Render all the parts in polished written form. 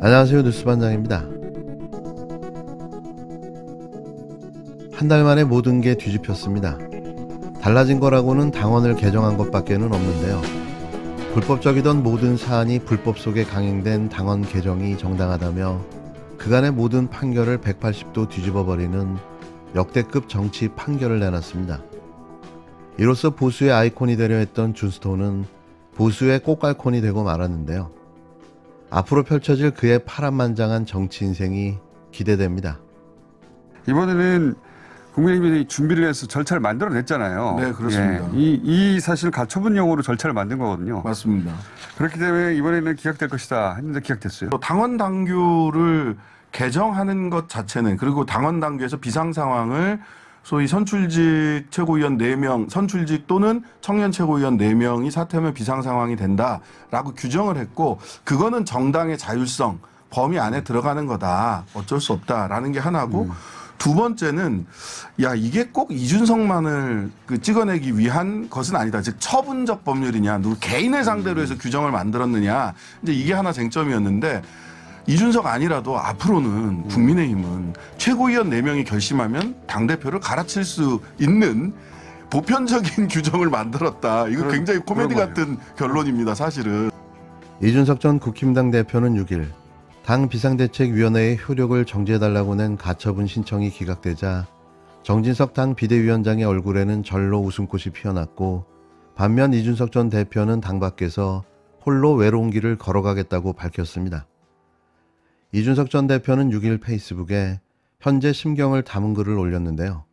안녕하세요, 뉴스반장입니다. 한 달 만에 모든 게 뒤집혔습니다. 달라진 거라고는 당원을 개정한 것밖에는 없는데요. 불법적이던 모든 사안이 불법 속에 강행된 당원 개정이 정당하다며 그간의 모든 판결을 180도 뒤집어버리는 역대급 정치 판결을 내놨습니다. 이로써 보수의 아이콘이 되려 했던 준스톤은 보수의 꽃갈콘이 되고 말았는데요. 앞으로 펼쳐질 그의 파란만장한 정치 인생이 기대됩니다. 이번에는 국민의힘이 준비를 해서 절차를 만들어냈잖아요. 네, 그렇습니다. 예, 이 사실 가처분용으로 절차를 만든 거거든요. 맞습니다. 그렇기 때문에 이번에는 기각될 것이다 했는데 기각됐어요. 당원 당규를 개정하는 것 자체는, 그리고 당원 당규에서 비상 상황을 소위 선출직 최고위원 4명, 선출직 또는 청년 최고위원 4명이 사퇴하면 비상 상황이 된다라고 규정을 했고, 그거는 정당의 자율성 범위 안에 들어가는 거다. 어쩔 수 없다라는 게 하나고, 두 번째는 이게 꼭 이준석만을 찍어내기 위한 것은 아니다. 즉 처분적 법률이냐, 누구 개인을 상대로 해서 규정을 만들었느냐, 이제 이게 하나 쟁점이었는데, 이준석 아니라도 앞으로는 국민의힘은 최고위원 4명이 결심하면 당대표를 갈아칠 수 있는 보편적인 규정을 만들었다. 이거 굉장히 코미디 같은 결론입니다, 사실은. 이준석 전 국힘당 대표는 6일 당 비상대책위원회의 효력을 정지해달라고 낸 가처분 신청이 기각되자 정진석 당 비대위원장의 얼굴에는 절로 웃음꽃이 피어났고, 반면 이준석 전 대표는 당 밖에서 홀로 외로운 길을 걸어가겠다고 밝혔습니다. 이준석 전 대표는 6일 페이스북에 현재 심경을 담은 글을 올렸는데요.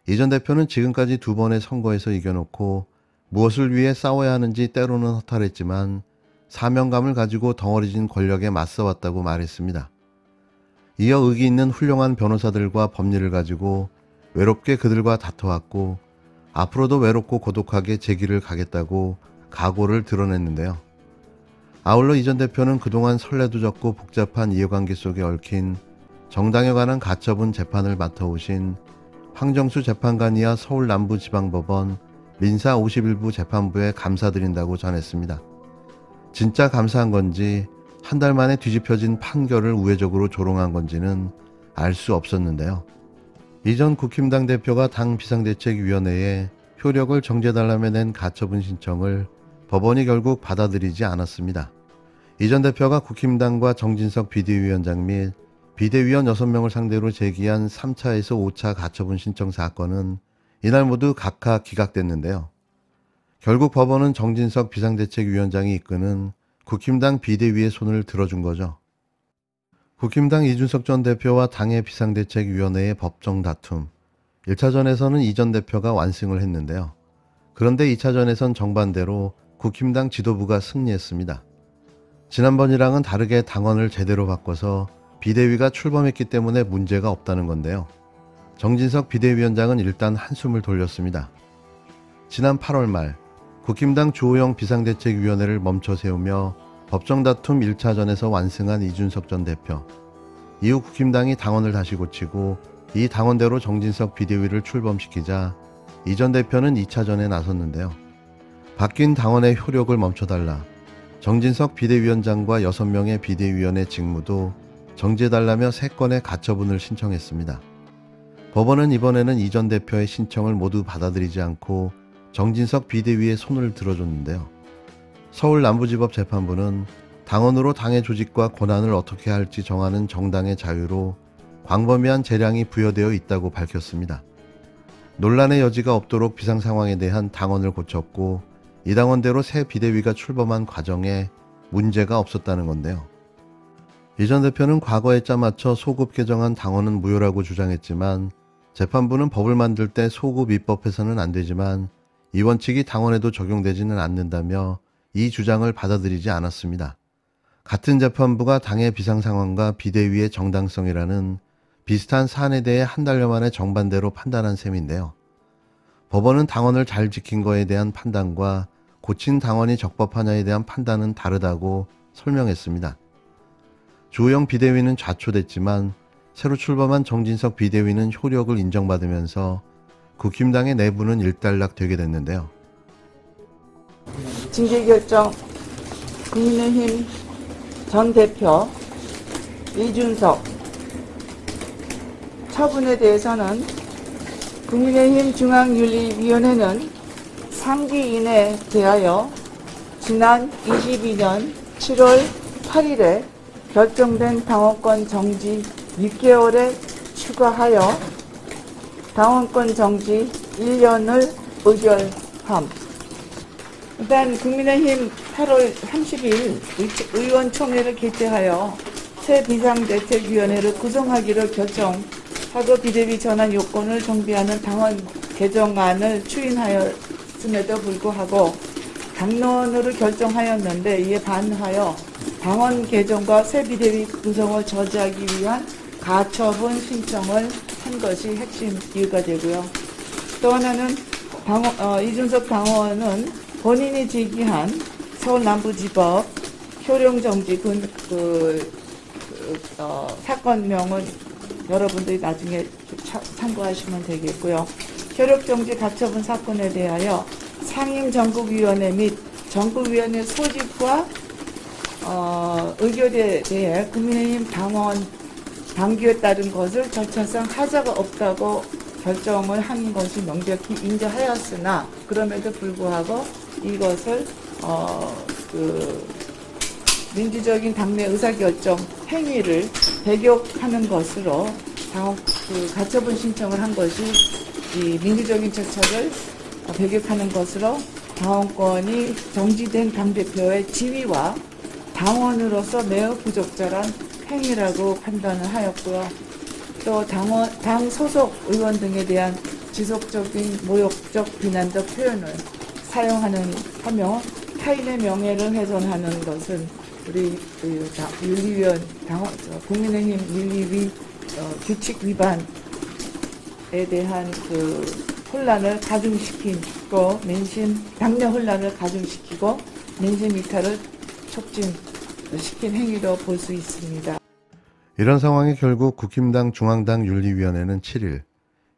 이 전 대표는 지금까지 2번의 선거에서 이겨놓고 무엇을 위해 싸워야 하는지 때로는 허탈했지만 사명감을 가지고 덩어리진 권력에 맞서왔다고 말했습니다. 이어 의기 있는 훌륭한 변호사들과 법리를 가지고 외롭게 그들과 다퉈왔고 앞으로도 외롭고 고독하게 제 길을 가겠다고 각오를 드러냈는데요. 아울러 이 전 대표는 그동안 선례도 적고 복잡한 이해관계 속에 얽힌 정당에 관한 가처분 재판을 맡아오신 황정수 재판관이야 서울 남부지방법원 민사 51부 재판부에 감사드린다고 전했습니다. 진짜 감사한 건지 한 달 만에 뒤집혀진 판결을 우회적으로 조롱한 건지는 알 수 없었는데요. 이전 국힘당 대표가 당 비상대책위원회에 효력을 정지해달라며 낸 가처분 신청을 법원이 결국 받아들이지 않았습니다. 이 전 대표가 국힘당과 정진석 비대위원장 및 비대위원 6명을 상대로 제기한 3차에서 5차 가처분 신청 사건은 이날 모두 각하 기각됐는데요. 결국 법원은 정진석 비상대책위원장이 이끄는 국힘당 비대위의 손을 들어준 거죠. 국힘당 이준석 전 대표와 당의 비상대책위원회의 법정 다툼. 1차전에서는 이 전 대표가 완승을 했는데요. 그런데 2차전에선 정반대로 국힘당 지도부가 승리했습니다. 지난번이랑은 다르게 당원을 제대로 바꿔서 비대위가 출범했기 때문에 문제가 없다는 건데요. 정진석 비대위원장은 일단 한숨을 돌렸습니다. 지난 8월 말 국힘당 주호영 비상대책위원회를 멈춰 세우며 법정 다툼 1차전에서 완승한 이준석 전 대표. 이후 국힘당이 당원을 다시 고치고 이 당원대로 정진석 비대위를 출범시키자 이 전 대표는 2차전에 나섰는데요. 바뀐 당원의 효력을 멈춰달라. 정진석 비대위원장과 6명의 비대위원의 직무도 정지해달라며 3건의 가처분을 신청했습니다. 법원은 이번에는 이 전 대표의 신청을 모두 받아들이지 않고 정진석 비대위의 손을 들어줬는데요. 서울 남부지법 재판부는 당원으로 당의 조직과 권한을 어떻게 할지 정하는 정당의 자유로 광범위한 재량이 부여되어 있다고 밝혔습니다. 논란의 여지가 없도록 비상상황에 대한 당원을 고쳤고 이 당원대로 새 비대위가 출범한 과정에 문제가 없었다는 건데요. 이 전 대표는 과거에 짜맞춰 소급 개정한 당원은 무효라고 주장했지만 재판부는 법을 만들 때 소급 입법해서는 안 되지만 이 원칙이 당원에도 적용되지는 않는다며 이 주장을 받아들이지 않았습니다. 같은 재판부가 당의 비상상황과 비대위의 정당성이라는 비슷한 사안에 대해 한 달여 만에 정반대로 판단한 셈인데요. 법원은 당원을 잘 지킨 거에 대한 판단과 고친 당원이 적법하냐에 대한 판단은 다르다고 설명했습니다. 주호영 비대위는 좌초됐지만 새로 출범한 정진석 비대위는 효력을 인정받으면서 국힘당의 내부는 일단락되게 됐는데요. 징계 결정 국민의힘 전 대표 이준석 처분에 대해서는 국민의힘 중앙윤리위원회는 상기인에 대하여 지난 22년 7월 8일에 결정된 당원권 정지 6개월에 추가하여 당원권 정지 1년을 의결함. 일단 국민의힘 8월 30일 의원총회를 개최하여 새 비상대책위원회를 구성하기를 결정하고 비대위 전환 요건을 정비하는 당원 개정안을 추인하였음에도 불구하고 당론으로 결정하였는데 이에 반하여 당원 개정과 새 비대위 구성을 저지하기 위한 가처분 신청을 한 것이 핵심 이유가 되고요. 또 하나는 이준석 당원은 본인이 제기한 서울남부지법 효령정지 사건명은 여러분들이 나중에 참고하시면 되겠고요. 효력정지 가처분 사건에 대하여 상임정국위원회 및 정국위원회 소집과 의결에 대해 국민의힘 당원 당규에 따른 것을 절차상 하자가 없다고 결정을 한 것이 명백히 인정하였으나 그럼에도 불구하고 이것을 민주적인 당내 의사결정 행위를 배격하는 것으로 가처분 신청을 한 것이 이 민주적인 절차를 배격하는 것으로 당원권이 정지된 당대표의 지위와 당원으로서 매우 부적절한 행위라고 판단을 하였고요. 또 당 소속 의원 등에 대한 지속적인 모욕적 비난적 표현을 사용하며 타인의 명예를 훼손하는 것은 우리 윤리위원 국민의힘 윤리위 규칙 위반에 대한 혼란을 가중시키고 당내 혼란을 가중시키고 민심 이탈을 촉진시킨 행위로 볼 수 있습니다. 이런 상황에 결국 국힘당 중앙당 윤리위원회는 7일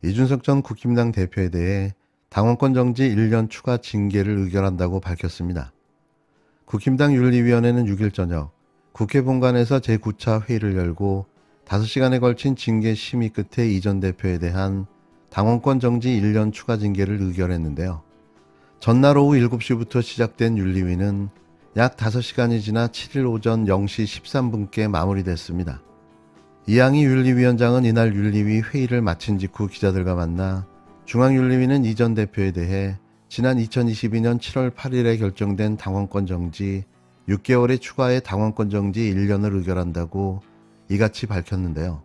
이준석 전 국힘당 대표에 대해 당원권 정지 1년 추가 징계를 의결한다고 밝혔습니다. 국힘당 윤리위원회는 6일 저녁 국회 본관에서 제9차 회의를 열고 5시간에 걸친 징계 심의 끝에 이 전 대표에 대한 당원권 정지 1년 추가 징계를 의결했는데요. 전날 오후 7시부터 시작된 윤리위는 약 5시간이 지나 7일 오전 0시 13분께 마무리됐습니다. 이양희 윤리위원장은 이날 윤리위 회의를 마친 직후 기자들과 만나 중앙윤리위는 이 전 대표에 대해 지난 2022년 7월 8일에 결정된 당원권 정지 6개월에 추가해 당원권 정지 1년을 의결한다고 이같이 밝혔는데요.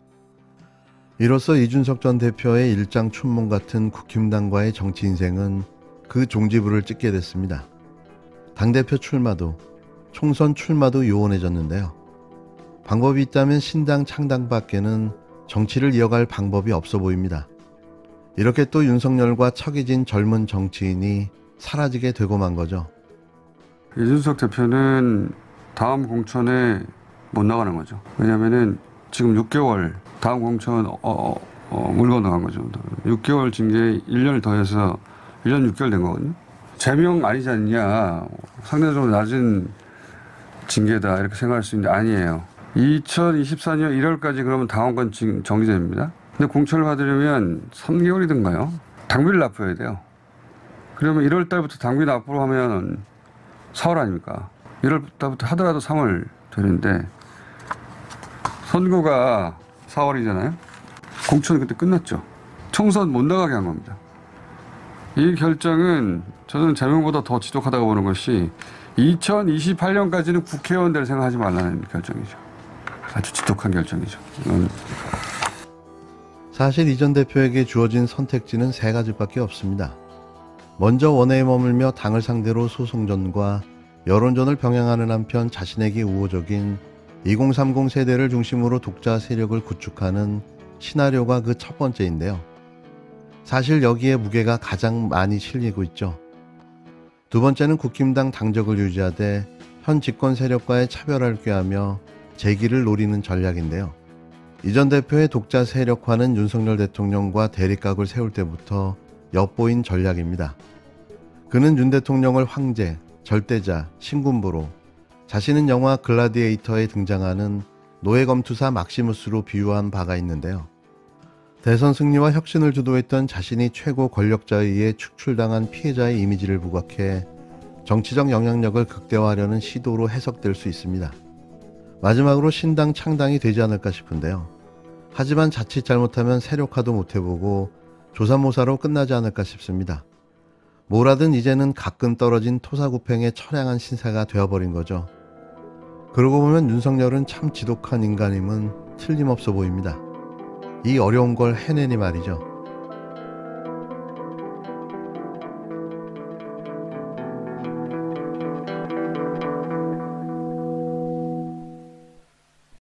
이로써 이준석 전 대표의 일장춘몽 같은 국힘당과의 정치 인생은 그 종지부를 찍게 됐습니다. 당대표 출마도, 총선 출마도 요원해졌는데요. 방법이 있다면 신당 창당밖에는 정치를 이어갈 방법이 없어 보입니다. 이렇게 또 윤석열과 척이 진 젊은 정치인이 사라지게 되고 만 거죠. 이준석 대표는 다음 공천에 못 나가는 거죠. 왜냐면은 지금 6개월 다음 공천 물 건너간 거죠. 6개월 징계 1년을 더해서 1년 6개월 된 거거든요. 제명 아니지 않냐. 상대적으로 낮은 징계다 이렇게 생각할 수 있는데 아니에요. 2024년 1월까지 그러면 당원권 정지됩니다. 근데 공천을 받으려면 3개월이든가요. 당비를 납부해야 돼요. 그러면 1월 달부터 당비 납부를 하면 4월 아닙니까? 1월 달부터 하더라도 3월 되는데 선거가 4월이잖아요. 공천은 그때 끝났죠. 총선 못 나가게 한 겁니다. 이 결정은 저는 제명보다 더 지독하다고 보는 것이 2028년까지는 국회의원들을 생각하지 말라는 결정이죠. 아주 지독한 결정이죠. 사실 이 전 대표에게 주어진 선택지는 3가지밖에 없습니다. 먼저 원내에 머물며 당을 상대로 소송전과 여론전을 병행하는 한편 자신에게 우호적인 2030 세대를 중심으로 독자 세력을 구축하는 시나리오가 그 첫 번째인데요. 사실 여기에 무게가 가장 많이 실리고 있죠. 두 번째는 국힘당 당적을 유지하되 현 집권 세력과의 차별화를 꾀하며 재기를 노리는 전략인데요. 이 전 대표의 독자 세력화는 윤석열 대통령과 대립각을 세울 때부터 엿보인 전략입니다. 그는 윤 대통령을 황제, 절대자, 신군부로 자신은 영화 글라디에이터에 등장하는 노예검투사 막시무스로 비유한 바가 있는데요. 대선 승리와 혁신을 주도했던 자신이 최고 권력자에 의해 축출당한 피해자의 이미지를 부각해 정치적 영향력을 극대화하려는 시도로 해석될 수 있습니다. 마지막으로 신당 창당이 되지 않을까 싶은데요. 하지만 자칫 잘못하면 세력화도 못해보고 조사모사로 끝나지 않을까 싶습니다. 뭐라든 이제는 가끔 떨어진 토사구팽의 처량한 신사가 되어버린 거죠. 그러고 보면 윤석열은 참 지독한 인간임은 틀림없어 보입니다. 이 어려운 걸 해내니 말이죠.